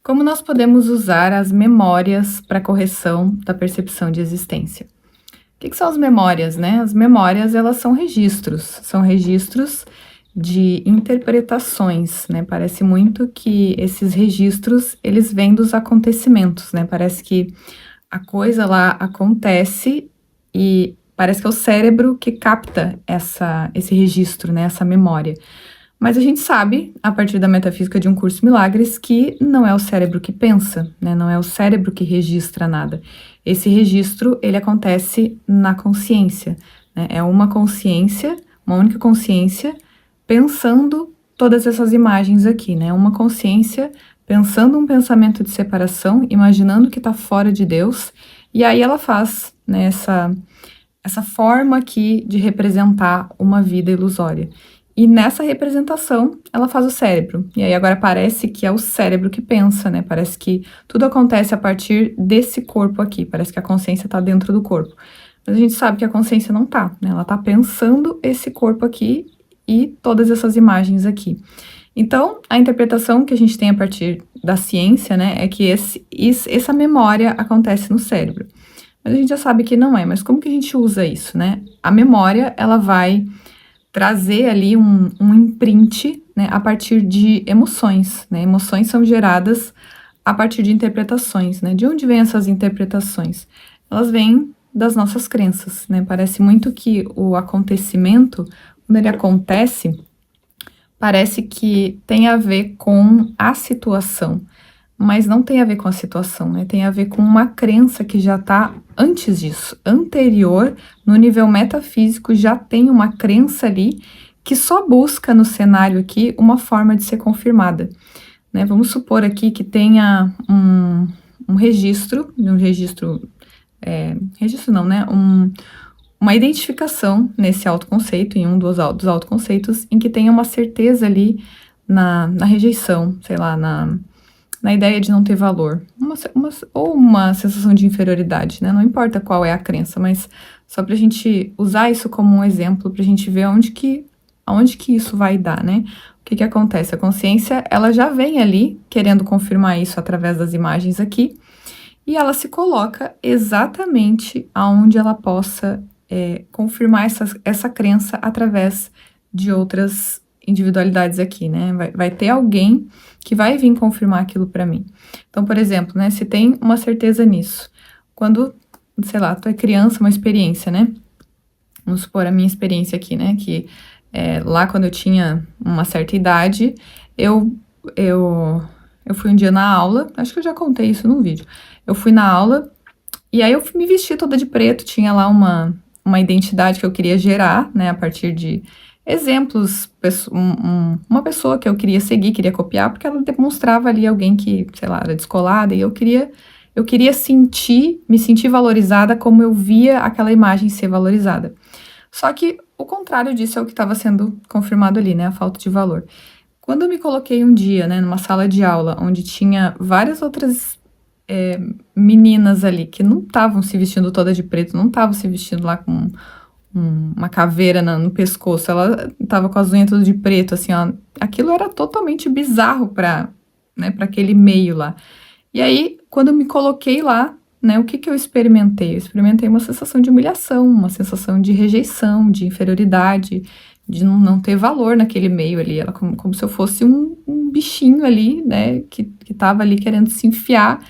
Como nós podemos usar as memórias para correção da percepção de existência? O que são as memórias, né? As memórias, elas são registros de interpretações, né? Parece muito que esses registros, eles vêm dos acontecimentos, né? Parece que a coisa lá acontece e parece que é o cérebro que capta esse registro, né? Essa memória. Mas a gente sabe, a partir da metafísica de Um Curso em Milagres, que não é o cérebro que pensa, né? Não é o cérebro que registra nada. Esse registro, ele acontece na consciência, né? É uma consciência, uma única consciência, pensando todas essas imagens aqui, né? Uma consciência pensando um pensamento de separação, imaginando que está fora de Deus, e aí ela faz, né, essa forma aqui de representar uma vida ilusória. E nessa representação, ela faz o cérebro. E aí agora parece que é o cérebro que pensa, né? Parece que tudo acontece a partir desse corpo aqui. Parece que a consciência está dentro do corpo. Mas a gente sabe que a consciência não tá, né? Ela tá pensando esse corpo aqui e todas essas imagens aqui. Então, a interpretação que a gente tem a partir da ciência, né, é que essa memória acontece no cérebro. Mas a gente já sabe que não é. Mas como que a gente usa isso, né? A memória, ela vai trazer ali um imprint, né, a partir de emoções, né? Emoções são geradas a partir de interpretações, né? De onde vêm essas interpretações? Elas vêm das nossas crenças, né? Parece muito que o acontecimento, quando ele acontece, parece que tem a ver com a situação, mas não tem a ver com a situação, né? Tem a ver com uma crença que já está antes disso, anterior, no nível metafísico, já tem uma crença ali que só busca no cenário aqui uma forma de ser confirmada, né? Vamos supor aqui que tenha registro não, né? Uma identificação nesse autoconceito, em um dos autoconceitos, em que tenha uma certeza ali na rejeição, sei lá, na ideia de não ter valor, ou uma sensação de inferioridade, né? Não importa qual é a crença, mas só pra gente usar isso como um exemplo, pra gente ver aonde que isso vai dar, né? O que acontece? A consciência, ela já vem ali querendo confirmar isso através das imagens aqui, e ela se coloca exatamente aonde ela possa confirmar essa crença através de outras individualidades aqui, né? Vai ter alguém que vai vir confirmar aquilo para mim. Então, por exemplo, né, se tem uma certeza nisso, quando, sei lá, tu é criança, uma experiência, né? Vamos supor a minha experiência aqui, né? Que lá quando eu tinha uma certa idade, eu fui um dia na aula, acho que eu já contei isso num vídeo. Eu fui na aula e aí eu me vesti toda de preto, tinha lá uma identidade que eu queria gerar, né, a partir de exemplos, uma pessoa que eu queria seguir, queria copiar, porque ela demonstrava ali alguém que, sei lá, era descolada, e eu queria me sentir valorizada como eu via aquela imagem ser valorizada. Só que o contrário disso é o que estava sendo confirmado ali, né, a falta de valor. Quando eu me coloquei um dia, né, numa sala de aula, onde tinha várias outras meninas ali que não estavam se vestindo toda de preto, não estavam se vestindo lá com uma caveira no pescoço, ela tava com as unhas todas de preto, assim, ó. Aquilo era totalmente bizarro pra aquele meio lá. E aí, quando eu me coloquei lá, né, o que eu experimentei? Eu experimentei uma sensação de humilhação, uma sensação de rejeição, de inferioridade, de não ter valor naquele meio ali. Ela como se eu fosse um bichinho ali, né, que tava ali querendo se enfiar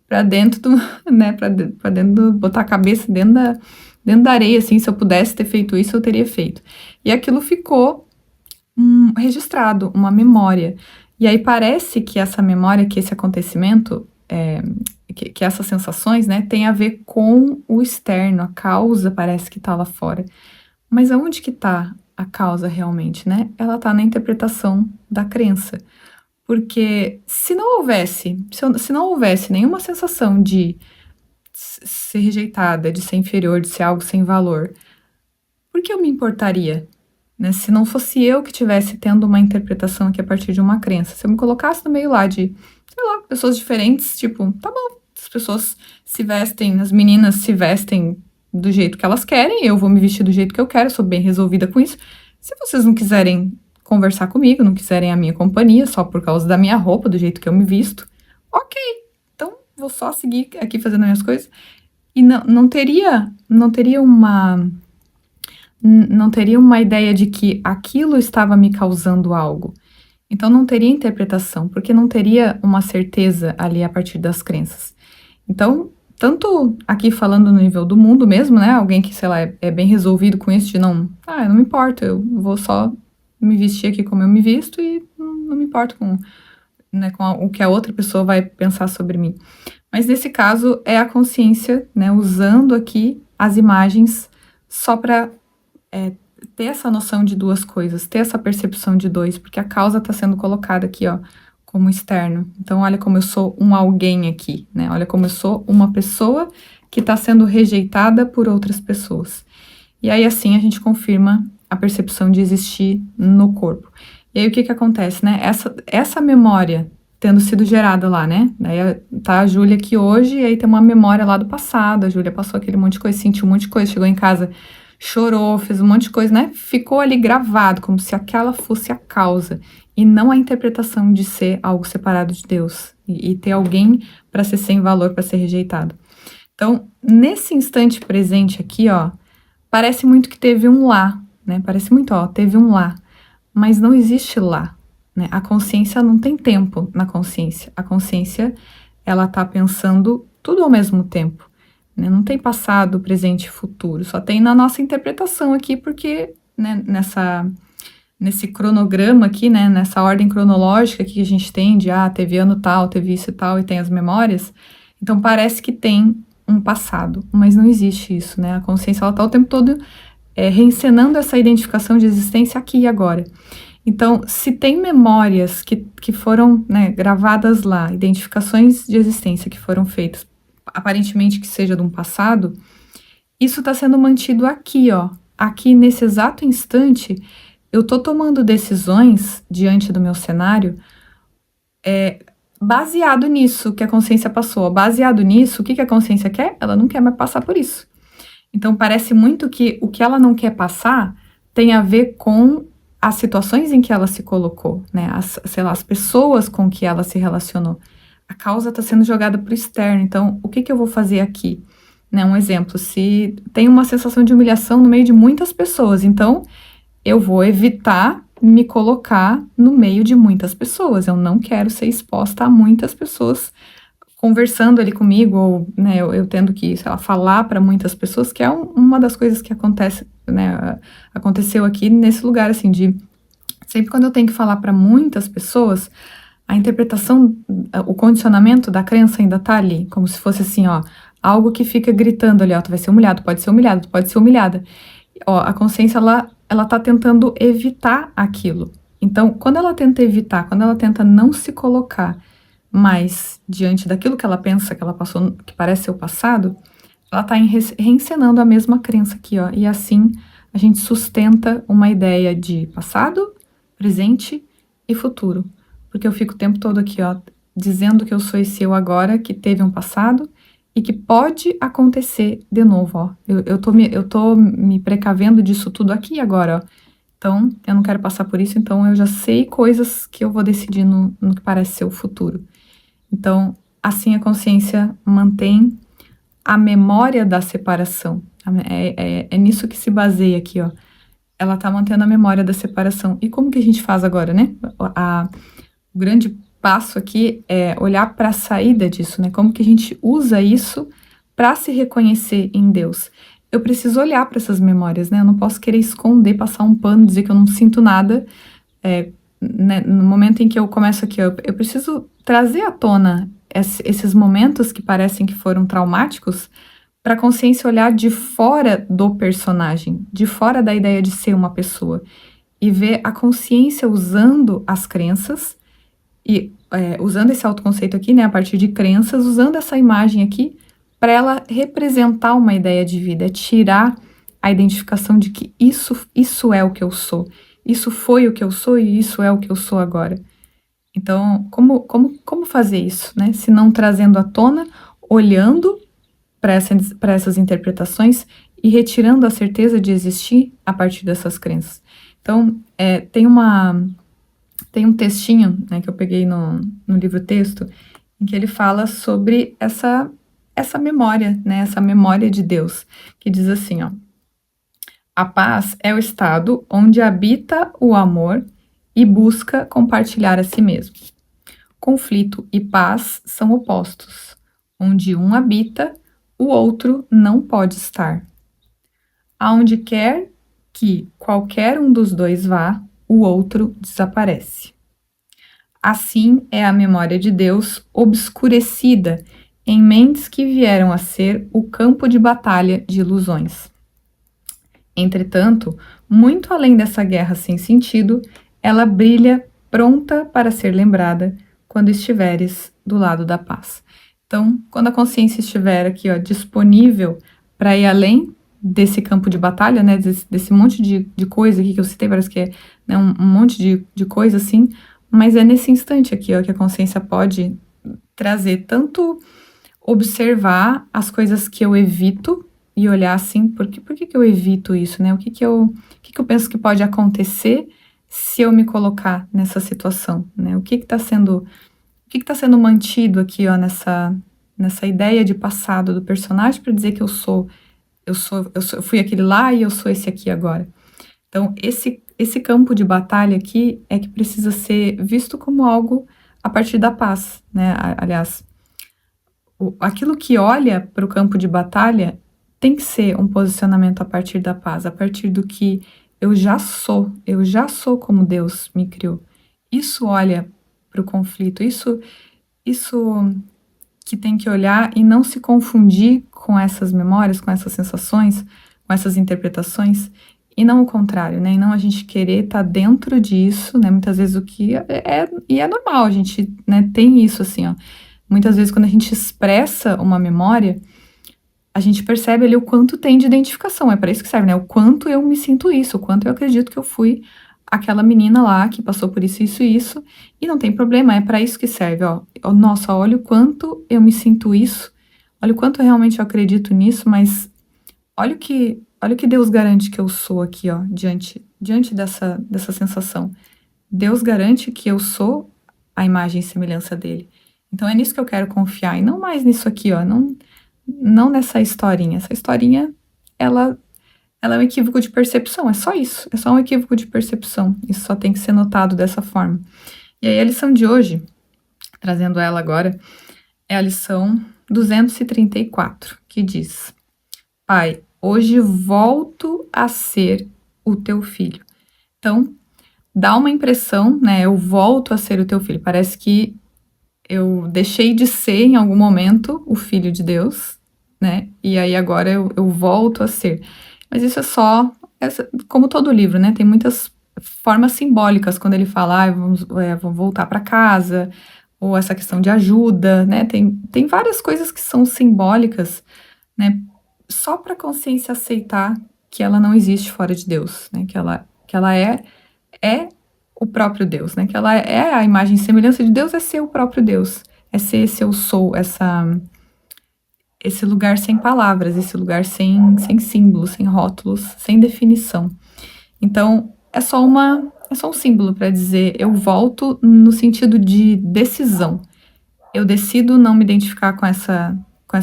pra dentro né, pra dentro botar a cabeça dentro da areia, assim. Se eu pudesse ter feito isso, eu teria feito. E aquilo ficou registrado, uma memória. E aí parece que essa memória, que esse acontecimento, que essas sensações, né, tem a ver com o externo, a causa parece que tá lá fora. Mas aonde que tá a causa realmente, né? Ela tá na interpretação da crença. Porque se não houvesse nenhuma sensação de ser rejeitada, de ser inferior, de ser algo sem valor, por que eu me importaria, né? Se não fosse eu que estivesse tendo uma interpretação aqui a partir de uma crença. Se eu me colocasse no meio lá de, sei lá, pessoas diferentes, tipo, tá bom, as pessoas se vestem, as meninas se vestem do jeito que elas querem, eu vou me vestir do jeito que eu quero, eu sou bem resolvida com isso. Se vocês não quiserem conversar comigo, não quiserem a minha companhia só por causa da minha roupa, do jeito que eu me visto, ok, então vou só seguir aqui fazendo minhas coisas. E não teria uma ideia de que aquilo estava me causando algo. Então não teria interpretação, porque não teria uma certeza ali a partir das crenças. Então, tanto aqui falando no nível do mundo mesmo, né? Alguém que, sei lá, é bem resolvido com isso de não me importa, eu vou só me vestir aqui como eu me visto e não me importo com, né, o que a outra pessoa vai pensar sobre mim. Mas nesse caso é a consciência, né, usando aqui as imagens só para ter essa noção de duas coisas, ter essa percepção de dois, porque a causa está sendo colocada aqui, ó, como externo. Então, olha como eu sou um alguém aqui, né? Olha como eu sou uma pessoa que está sendo rejeitada por outras pessoas. E aí, assim, a gente confirma a percepção de existir no corpo. E aí, o que acontece, né? Essa memória tendo sido gerada lá, né? Daí tá a Júlia aqui hoje, e aí tem uma memória lá do passado. A Júlia passou aquele monte de coisa, sentiu um monte de coisa, chegou em casa, chorou, fez um monte de coisa, né? Ficou ali gravado, como se aquela fosse a causa, e não a interpretação de ser algo separado de Deus, e ter alguém para ser sem valor, para ser rejeitado. Então, nesse instante presente aqui, ó, parece muito que teve um lá, né? Parece muito, ó, teve um lá, mas não existe lá, né? A consciência não tem tempo na consciência. A consciência, ela tá pensando tudo ao mesmo tempo, né? Não tem passado, presente e futuro, só tem na nossa interpretação aqui, porque, né, nesse cronograma aqui, né, nessa ordem cronológica que a gente tem de, teve ano tal, teve isso e tal, e tem as memórias, então parece que tem um passado, mas não existe isso, né? A consciência, ela tá o tempo todo reencenando essa identificação de existência aqui e agora. Então, se tem memórias que foram, né, gravadas lá, identificações de existência que foram feitas, aparentemente que seja de um passado, isso está sendo mantido aqui, ó. Aqui, nesse exato instante, eu tô tomando decisões diante do meu cenário baseado nisso que a consciência passou. Baseado nisso, o que a consciência quer? Ela não quer mais passar por isso. Então, parece muito que o que ela não quer passar tem a ver com as situações em que ela se colocou, né? As pessoas com que ela se relacionou. A causa está sendo jogada para o externo. Então, o que eu vou fazer aqui? Né, um exemplo, se tem uma sensação de humilhação no meio de muitas pessoas, então eu vou evitar me colocar no meio de muitas pessoas. Eu não quero ser exposta a muitas pessoas conversando ali comigo, ou, né, eu tendo que, sei lá, falar para muitas pessoas, que é uma das coisas que acontece, né, aconteceu aqui nesse lugar, assim, de sempre quando eu tenho que falar para muitas pessoas, a interpretação, o condicionamento da crença ainda tá ali, como se fosse assim, ó, algo que fica gritando ali, ó, tu vai ser humilhado, pode ser humilhado, tu pode ser humilhada. Ó, a consciência, ela tá tentando evitar aquilo. Então, quando ela tenta evitar, quando ela tenta não se colocar mais diante daquilo que ela pensa que ela passou, que parece ser o passado, ela tá reencenando a mesma crença aqui, ó. E assim, a gente sustenta uma ideia de passado, presente e futuro. Porque eu fico o tempo todo aqui, ó, dizendo que eu sou esse eu agora, que teve um passado, e que pode acontecer de novo, ó. Eu tô me precavendo disso tudo aqui agora, ó. Então, eu não quero passar por isso, então eu já sei coisas que eu vou decidir no que parece ser o futuro. Então, assim a consciência mantém a memória da separação. É nisso que se baseia aqui, ó. Ela tá mantendo a memória da separação. E como que a gente faz agora, né? O grande passo aqui é olhar para a saída disso, né? Como que a gente usa isso para se reconhecer em Deus. Eu preciso olhar para essas memórias, né? Eu não posso querer esconder, passar um pano, dizer que eu não sinto nada. Né? No momento em que eu começo aqui, eu preciso trazer à tona esses momentos que parecem que foram traumáticos para a consciência olhar de fora do personagem, de fora da ideia de ser uma pessoa, e ver a consciência usando as crenças e usando esse autoconceito aqui, né, a partir de crenças, usando essa imagem aqui para ela representar uma ideia de vida, tirar a identificação de que isso é o que eu sou, isso foi o que eu sou e isso é o que eu sou agora. Então, como fazer isso, né? Se não trazendo à tona, olhando para essas interpretações e retirando a certeza de existir a partir dessas crenças. Então, tem um textinho, né, que eu peguei no livro texto, em que ele fala sobre essa memória, né, essa memória de Deus, que diz assim, ó: a paz é o estado onde habita o amor e busca compartilhar a si mesmo. Conflito e paz são opostos. Onde um habita, o outro não pode estar. Aonde quer que qualquer um dos dois vá, o outro desaparece. Assim é a memória de Deus obscurecida em mentes que vieram a ser o campo de batalha de ilusões. Entretanto, muito além dessa guerra sem sentido, ela brilha pronta para ser lembrada quando estiveres do lado da paz. Então, quando a consciência estiver aqui, ó, disponível para ir além desse campo de batalha, né, desse monte de coisa aqui que eu citei, parece que é, né, um monte de coisa assim, mas é nesse instante aqui, ó, que a consciência pode trazer tanto observar as coisas que eu evito e olhar assim, por que eu evito isso, né? O que eu penso que pode acontecer se eu me colocar nessa situação, né? O que tá sendo mantido aqui, ó, nessa ideia de passado do personagem para dizer que eu fui aquele lá e eu sou esse aqui agora. Então, esse campo de batalha aqui é que precisa ser visto como algo a partir da paz, né? Aliás, aquilo que olha para o campo de batalha tem que ser um posicionamento a partir da paz, a partir do que eu já sou como Deus me criou. Isso olha para o conflito, isso que tem que olhar e não se confundir com essas memórias, com essas sensações, com essas interpretações, e não o contrário, né? E não a gente querer estar dentro disso, né? Muitas vezes o que e é normal, a gente, né, tem isso assim, ó. Muitas vezes quando a gente expressa uma memória, a gente percebe ali o quanto tem de identificação, é para isso que serve, né? O quanto eu me sinto isso, o quanto eu acredito que eu fui aquela menina lá que passou por isso, e não tem problema, é para isso que serve, ó. Nossa, olha o quanto eu me sinto isso, olha o quanto realmente eu acredito nisso, mas olha o que Deus garante que eu sou aqui, ó, diante dessa sensação. Deus garante que eu sou a imagem e semelhança dele. Então é nisso que eu quero confiar, e não mais nisso aqui, ó, não nessa historinha. Essa historinha, ela é um equívoco de percepção, é só isso, é só um equívoco de percepção. Isso só tem que ser notado dessa forma. E aí a lição de hoje, trazendo ela agora, é a lição 234, que diz: Pai, hoje volto a ser o teu filho. Então, dá uma impressão, né? Eu volto a ser o teu filho. Parece que eu deixei de ser em algum momento o filho de Deus, né? E aí agora eu volto a ser. Mas isso é só, como todo livro, né? Tem muitas formas simbólicas quando ele fala, vamos voltar para casa, ou essa questão de ajuda, né? Tem várias coisas que são simbólicas, né? Só para a consciência aceitar que ela não existe fora de Deus, né? Que ela é o próprio Deus, né? Que ela é a imagem e semelhança de Deus, é ser o próprio Deus, é ser esse eu sou, esse lugar sem palavras, esse lugar sem símbolos, sem rótulos, sem definição. Então, é só um símbolo para dizer eu volto no sentido de decisão. Eu decido não me identificar com essa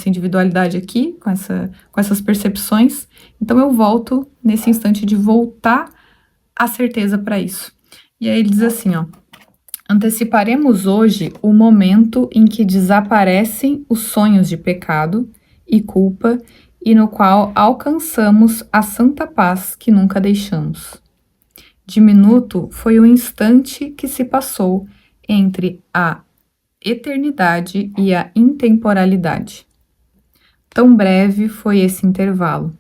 individualidade aqui, com essas percepções. Então, eu volto nesse instante de voltar à certeza para isso. E aí ele diz assim, ó: anteciparemos hoje o momento em que desaparecem os sonhos de pecado e culpa e no qual alcançamos a santa paz que nunca deixamos. Diminuto foi o instante que se passou entre a eternidade e a intemporalidade. Tão breve foi esse intervalo,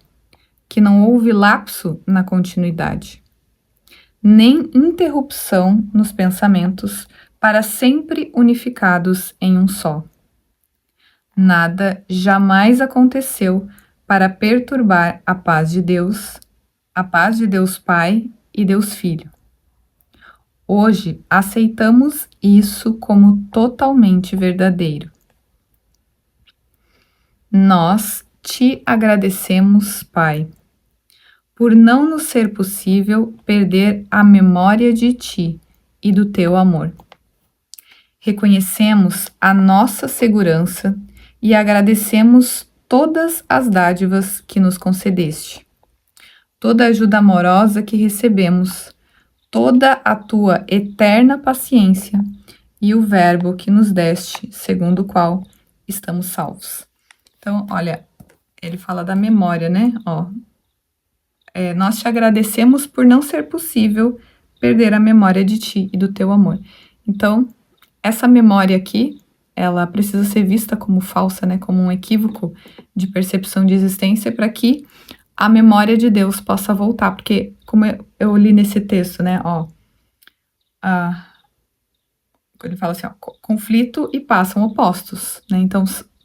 que não houve lapso na continuidade, nem interrupção nos pensamentos, para sempre unificados em um só. Nada jamais aconteceu para perturbar a paz de Deus Pai e Deus Filho. Hoje aceitamos isso como totalmente verdadeiro. Nós te agradecemos, Pai, por não nos ser possível perder a memória de ti e do teu amor. reconhecemos a nossa segurança e agradecemos todas as dádivas que nos concedeste, toda a ajuda amorosa que recebemos, toda a tua eterna paciência e o verbo que nos deste, segundo o qual estamos salvos. Então, olha, ele fala da memória, né? Ó, nós te agradecemos por não ser possível perder a memória de ti e do teu amor. Então, essa memória aqui, ela precisa ser vista como falsa, né? Como um equívoco de percepção de existência para que a memória de Deus possa voltar. Porque, como eu li nesse texto, né? Ó, ele fala assim, ó, conflito e paz são opostos, né? Então,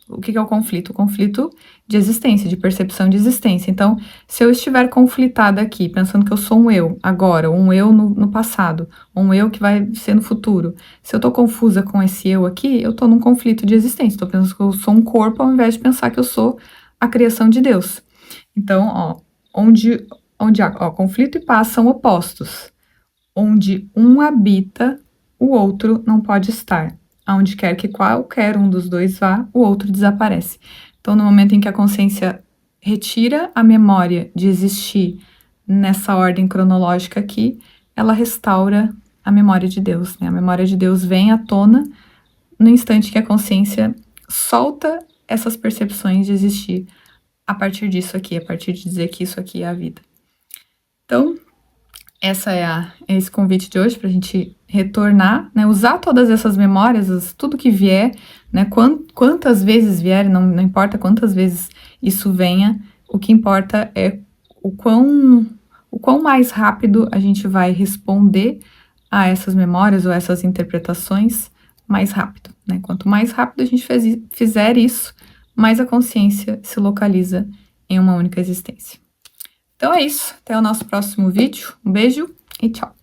o que é o conflito? O conflito de existência, de percepção de existência. Então, se eu estiver conflitada aqui, pensando que eu sou um eu agora, um eu no passado, um eu que vai ser no futuro, se eu tô confusa com esse eu aqui, eu tô num conflito de existência. Tô pensando que eu sou um corpo ao invés de pensar que eu sou a criação de Deus. Então, ó, onde há conflito e paz são opostos. Onde um habita, o outro não pode estar. Aonde quer que qualquer um dos dois vá, o outro desaparece. Então, no momento em que a consciência retira a memória de existir nessa ordem cronológica aqui, ela restaura a memória de Deus, né? A memória de Deus vem à tona no instante que a consciência solta essas percepções de existir a partir disso aqui, a partir de dizer que isso aqui é a vida. Então, esse convite de hoje para a gente retornar, né, usar todas essas memórias, tudo que vier, né, quantas vezes vier, não importa quantas vezes isso venha, o que importa é o quão mais rápido a gente vai responder a essas memórias ou essas interpretações, mais rápido, né? Quanto mais rápido a gente fizer isso, mais a consciência se localiza em uma única existência. Então é isso, até o nosso próximo vídeo, um beijo e tchau!